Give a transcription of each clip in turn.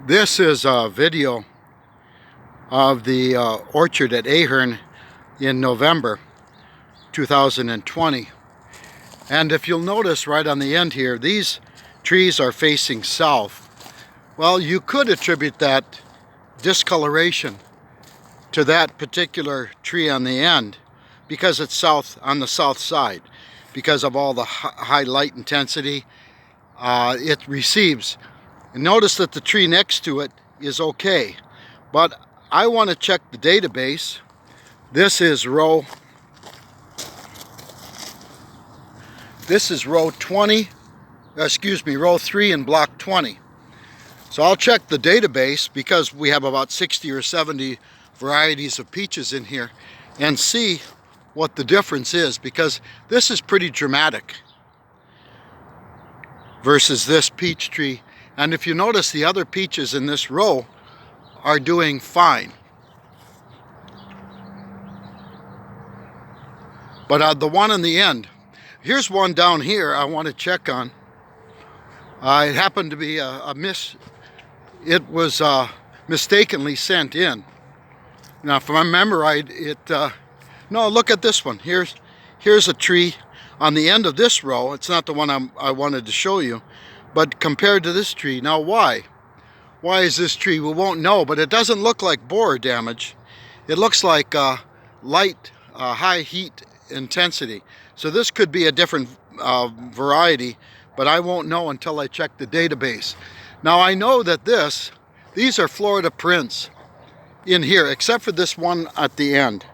This is a video of the orchard at Ahern in November 2020. And if you'll notice right on the end here, these trees are facing south. Well, you could attribute that discoloration to that particular tree on the end because it's south, on the south side, because of all the high light intensity it receives. And notice that the tree next to it is okay, but I want to check the database. This is row 20, row 3 in block 20. So I'll check the database because we have about 60 or 70 varieties of peaches in here and see what the difference is, because this is pretty dramatic versus this peach tree. And if you notice, the other peaches in this row are doing fine. But the one in the end, here's one down here I want to check on. It happened to be it was mistakenly sent in. Now, if I remember right, no, look at this one. Here's a tree on the end of this row. It's not the one I wanted to show you, but compared to this tree. Now, why? Why is this tree? We won't know, but it doesn't look like borer damage. It looks like light, high heat intensity. So this could be a different variety, but I won't know until I check the database. Now, I know that these are Florida Prince in here, except for this one at the end.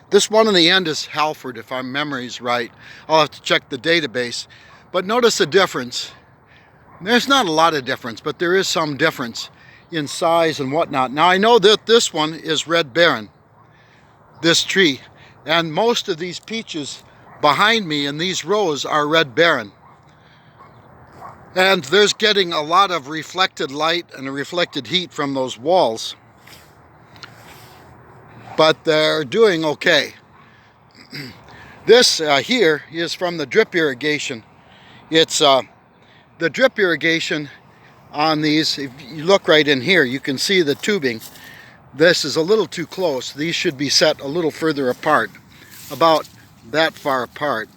This one in the end is Halford, if my memory's right. I'll have to check the database. But notice the difference. There's not a lot of difference, but there is some difference in size and whatnot. Now, I know that this one is Red Baron, this tree. And most of these peaches behind me in these rows are Red Baron. And there's getting a lot of reflected light and reflected heat from those walls. But they're doing okay. This here is from the drip irrigation. It's the drip irrigation on these. If you look right in here, you can see the tubing. This is a little too close. These should be set a little further apart, about that far apart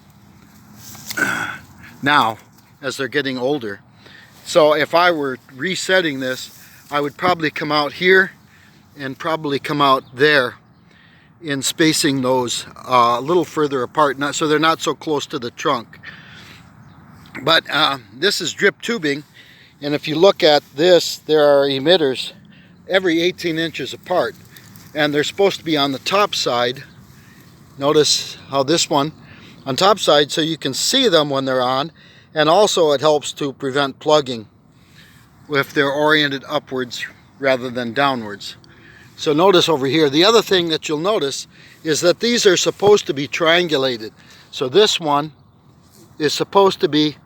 now as they're getting older. So if I were resetting this, I would probably come out here and probably come out there in spacing those a little further apart, so they're not so close to the trunk. But this is drip tubing, and if you look at this, there are emitters every 18 inches apart, and they're supposed to be on the top side. Notice how this one on top side, so you can see them when they're on, and also it helps to prevent plugging if they're oriented upwards rather than downwards. So notice over here, the other thing that you'll notice is that these are supposed to be triangulated. So this one is supposed to be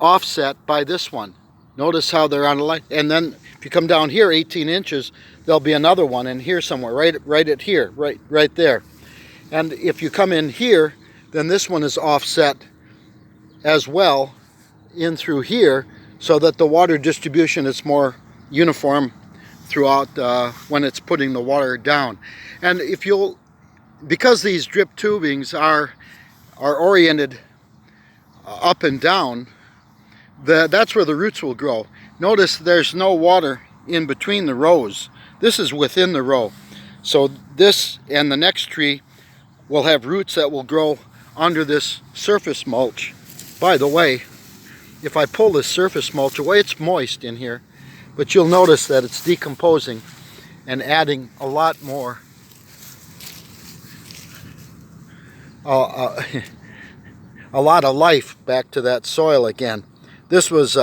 offset by this one. Notice how they're on a line. And then if you come down here 18 inches, there'll be another one in here somewhere, right at here, right there. And if you come in here, then this one is offset as well in through here, so that the water distribution is more uniform throughout when it's putting the water down. And if you'll, because these drip tubings are oriented up and down, that's where the roots will grow. Notice there's no water in between the rows. This is within the row. So this and the next tree will have roots that will grow under this surface mulch. By the way, if I pull this surface mulch away, it's moist in here, but you'll notice that it's decomposing and adding a lot more a lot of life back to that soil again. This was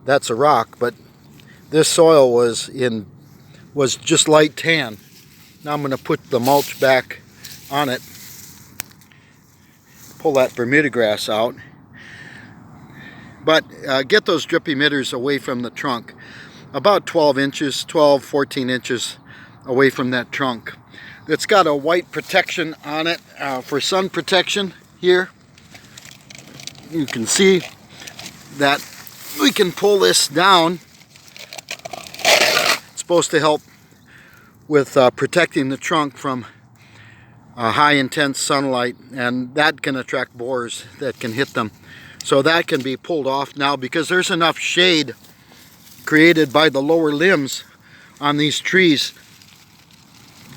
that's a rock, but this soil was just light tan. Now I'm going to put the mulch back on it, pull that Bermuda grass out, but get those drip emitters away from the trunk, about 14 inches away from that trunk. It's got a white protection on it for sun protection here. You can see that we can pull this down supposed to help with protecting the trunk from high intense sunlight, and that can attract borers that can hit them. So that can be pulled off now because there's enough shade created by the lower limbs on these trees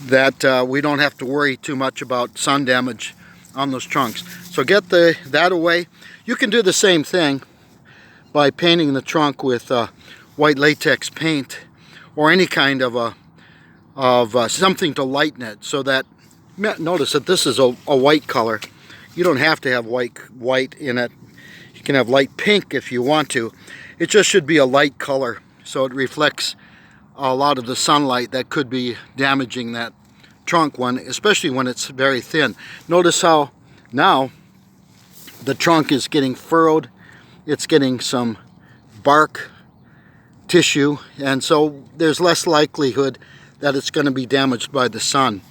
that we don't have to worry too much about sun damage on those trunks. So get that away. You can do the same thing by painting the trunk with white latex paint or any kind of something to lighten it, so that, notice that this is a white color. You don't have to have white in it. You can have light pink if you want to. It just should be a light color so it reflects a lot of the sunlight that could be damaging that trunk one, especially when it's very thin. Notice how now the trunk is getting furrowed. It's getting some bark tissue, and so there's less likelihood that it's going to be damaged by the sun.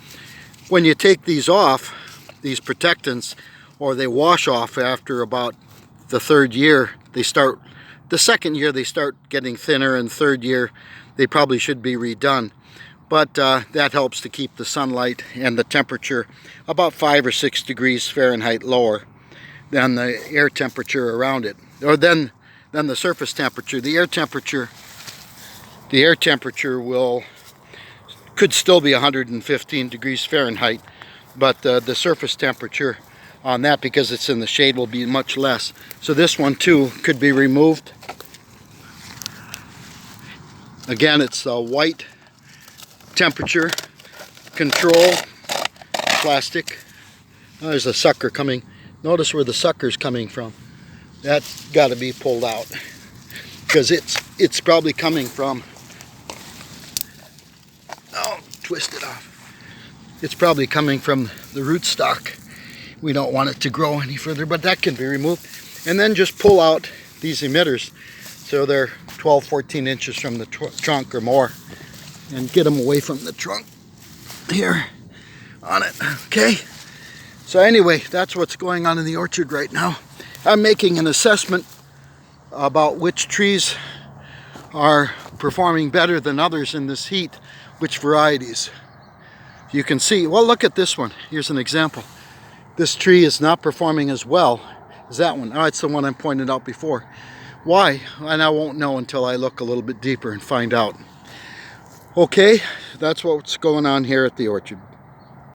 When you take these off, these protectants, or they wash off after about the third year, the second year they start getting thinner, and third year they probably should be redone. But that helps to keep the sunlight and the temperature about 5 or 6 degrees Fahrenheit lower than the air temperature around it, or than the surface temperature. The air temperature could still be 115 degrees Fahrenheit, but the surface temperature on that, because it's in the shade, will be much less. So this one too could be removed. Again, it's a white temperature control plastic. Oh, there's a sucker coming. Notice where the sucker's coming from. That's got to be pulled out because it's probably coming from, oh, twist it off. It's probably coming from the rootstock. We don't want it to grow any further, but that can be removed. And then just pull out these emitters so they're 12, 14 inches from the trunk or more, and get them away from the trunk here on it. Okay, so anyway, that's what's going on in the orchard right now. I'm making an assessment about which trees are performing better than others in this heat, which varieties. You can see, well, look at this one. Here's an example. This tree is not performing as well as that one. Oh, it's the one I pointed out before. Why? And I won't know until I look a little bit deeper and find out. Okay, that's what's going on here at the orchard.